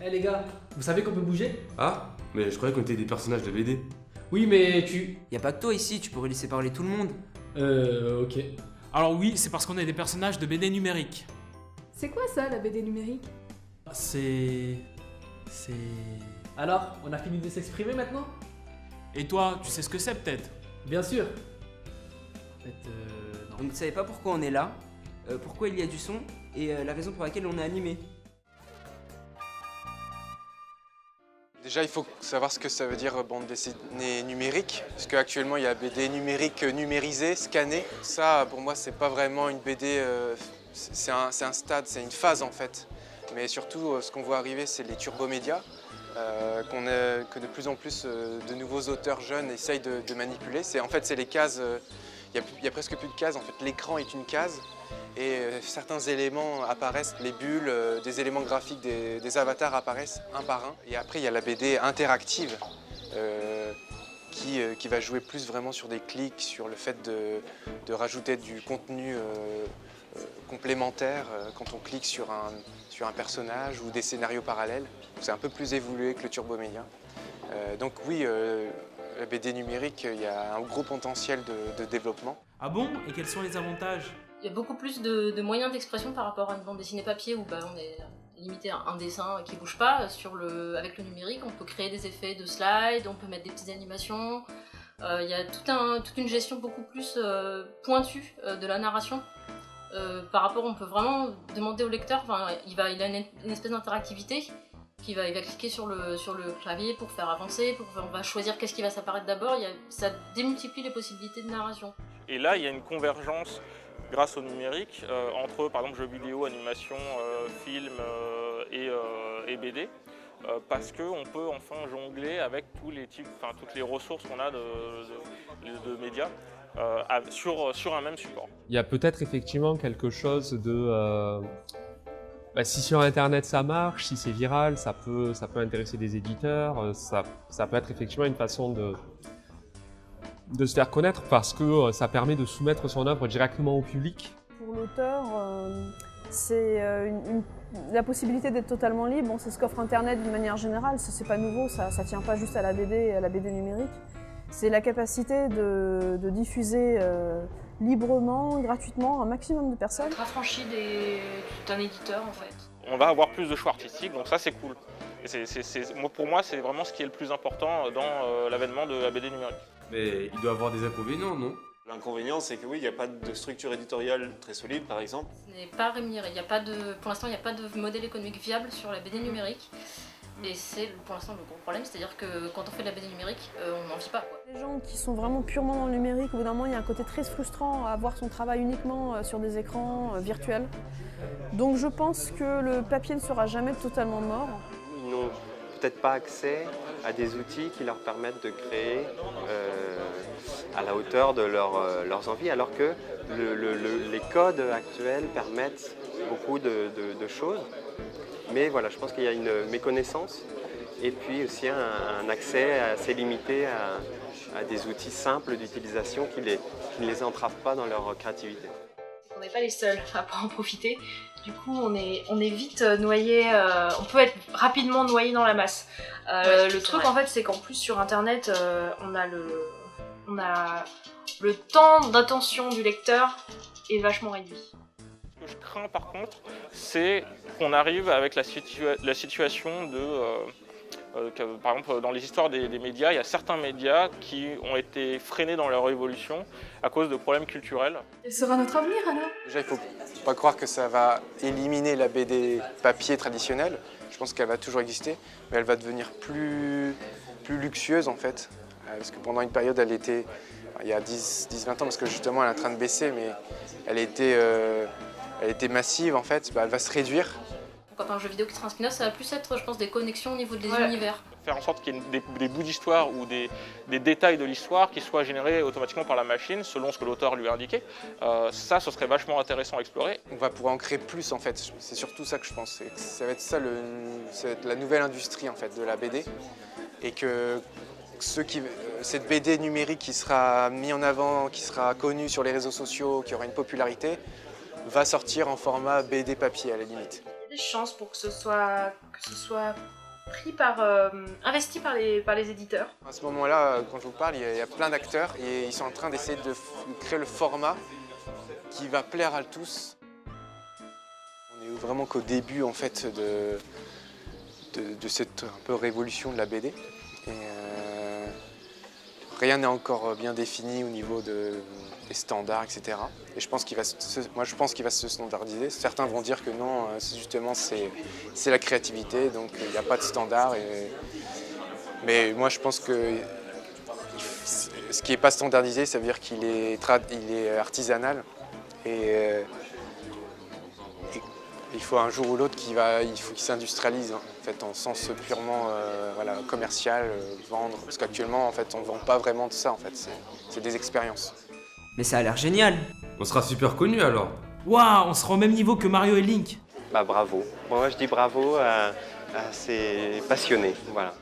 Eh les gars, vous savez qu'on peut bouger? Ah, mais je croyais qu'on était des personnages de BD. Oui, mais tu... Y a pas que toi ici, tu pourrais laisser parler tout le monde. Ok. Alors oui, c'est parce qu'on est des personnages de BD numériques. C'est quoi ça, la BD numérique? C'est... Alors, on a fini de s'exprimer maintenant? Et toi, tu sais ce que c'est peut-être? Bien sûr. En fait, non. Donc vous savez pas pourquoi on est là, pourquoi il y a du son, et la raison pour laquelle on est animé. Déjà, il faut savoir ce que ça veut dire bande dessinée numérique, parce qu'actuellement il y a BD numérique numérisée, scannée. Ça, pour moi, c'est pas vraiment une BD, c'est un stade, c'est une phase en fait. Mais surtout, ce qu'on voit arriver, c'est les turbomédias, que de plus en plus de nouveaux auteurs jeunes essayent de manipuler. En fait, c'est les cases, il y a presque plus de cases, en fait, l'écran est une case. Et certains éléments apparaissent, les bulles, des éléments graphiques, des avatars apparaissent un par un. Et après, il y a la BD interactive qui va jouer plus vraiment sur des clics, sur le fait de rajouter du contenu complémentaire quand on clique sur un personnage ou des scénarios parallèles. C'est un peu plus évolué que le turbomédia. Donc oui, la BD numérique, il y a un gros potentiel de développement. Ah bon? Et quels sont les avantages? Il y a beaucoup plus de moyens d'expression par rapport à une bande dessinée papier où on est limité à un dessin qui bouge pas. Avec le numérique, on peut créer des effets de slide, on peut mettre des petites animations. Il y a toute une gestion beaucoup plus pointue de la narration. Par rapport, on peut vraiment demander au lecteur, il a une espèce d'interactivité. Il va cliquer sur le clavier pour faire avancer, on va choisir qu'est-ce qui va s'apparaître d'abord. Ça démultiplie les possibilités de narration. Et là, il y a une convergence grâce au numérique entre, par exemple, jeux vidéo, animation, film et BD, parce qu'on peut enfin jongler avec tous les types, toutes les ressources qu'on a de médias sur un même support. Il y a peut-être effectivement quelque chose de... si sur Internet ça marche, si c'est viral, ça peut intéresser des éditeurs, ça peut être effectivement une façon de se faire connaître parce que ça permet de soumettre son œuvre directement au public. Pour l'auteur, c'est la possibilité d'être totalement libre. Bon, c'est ce qu'offre Internet d'une manière générale, c'est pas nouveau, ça tient pas juste à la BD et à la BD numérique. C'est la capacité de diffuser librement, gratuitement, un maximum de personnes. Affranchi d'un éditeur en fait. On va avoir plus de choix artistiques, donc ça c'est cool. Et pour moi, c'est vraiment ce qui est le plus important dans l'avènement de la BD numérique. Mais il doit avoir des inconvénients, non? L'inconvénient, c'est que oui, il n'y a pas de structure éditoriale très solide, par exemple. Ce n'est pas rémunéré. Pour l'instant, il n'y a pas de modèle économique viable sur la BD numérique. Et c'est pour l'instant le gros problème, c'est-à-dire que quand on fait de la BD numérique, on n'en vit pas. Les gens qui sont vraiment purement dans le numérique, au bout d'un moment, il y a un côté très frustrant à voir son travail uniquement sur des écrans virtuels. Donc je pense que le papier ne sera jamais totalement mort. Ils n'ont peut-être pas accès à des outils qui leur permettent de créer à la hauteur de leurs envies, alors que les codes actuels permettent beaucoup de choses. Mais voilà, je pense qu'il y a une méconnaissance et puis aussi un accès assez limité à des outils simples d'utilisation qui ne les entravent pas dans leur créativité. On n'est pas les seuls à pas en profiter. Du coup, on est vite noyé. On peut être rapidement noyé dans la masse. Le truc, en fait, c'est qu'en plus sur Internet, on a le temps d'attention du lecteur est vachement réduit. Ce que je crains par contre, c'est qu'on arrive avec la situation de... par exemple, dans les histoires des médias, il y a certains médias qui ont été freinés dans leur évolution à cause de problèmes culturels. Quel sera notre avenir alors? Déjà, il ne faut pas croire que ça va éliminer la BD papier traditionnelle. Je pense qu'elle va toujours exister, mais elle va devenir plus luxueuse en fait. Parce que pendant une période, elle était, il y a 10-20 ans, parce que justement elle est en train de baisser, mais elle était massive en fait, elle va se réduire. Quand un jeu vidéo qui sera un spin-off, ça va plus être, je pense, des connexions au niveau des univers. Faire en sorte qu'il y ait des bouts d'histoire ou des détails de l'histoire qui soient générés automatiquement par la machine selon ce que l'auteur lui a indiqué. Ça, ce serait vachement intéressant à explorer. On va pouvoir en créer plus en fait, c'est surtout ça que je pense. Ça va être ça, ça va être la nouvelle industrie en fait de la BD. Et que cette BD numérique qui sera mise en avant, qui sera connue sur les réseaux sociaux, qui aura une popularité, va sortir en format BD papier à la limite. des chances pour que ce soit pris investi par les éditeurs. À ce moment-là, quand je vous parle, il y a plein d'acteurs et ils sont en train d'essayer de créer le format qui va plaire à tous. On est vraiment qu'au début en fait de cette un peu révolution de la BD. Et, rien n'est encore bien défini au niveau des standards, etc. Et je pense qu'il va se standardiser. Certains vont dire que non, justement c'est la créativité, donc il n'y a pas de standard. Mais moi je pense que ce qui n'est pas standardisé, ça veut dire qu'il est artisanal. Et il faut un jour ou l'autre qu'il s'industrialise, hein, en fait, en sens purement voilà, commercial, vendre. Parce qu'actuellement, en fait, on ne vend pas vraiment de ça, en fait. C'est des expériences. Mais ça a l'air génial. On sera super connus alors. Waouh, on sera au même niveau que Mario et Link. Bah bravo. Moi je dis bravo à ces passionnés, voilà.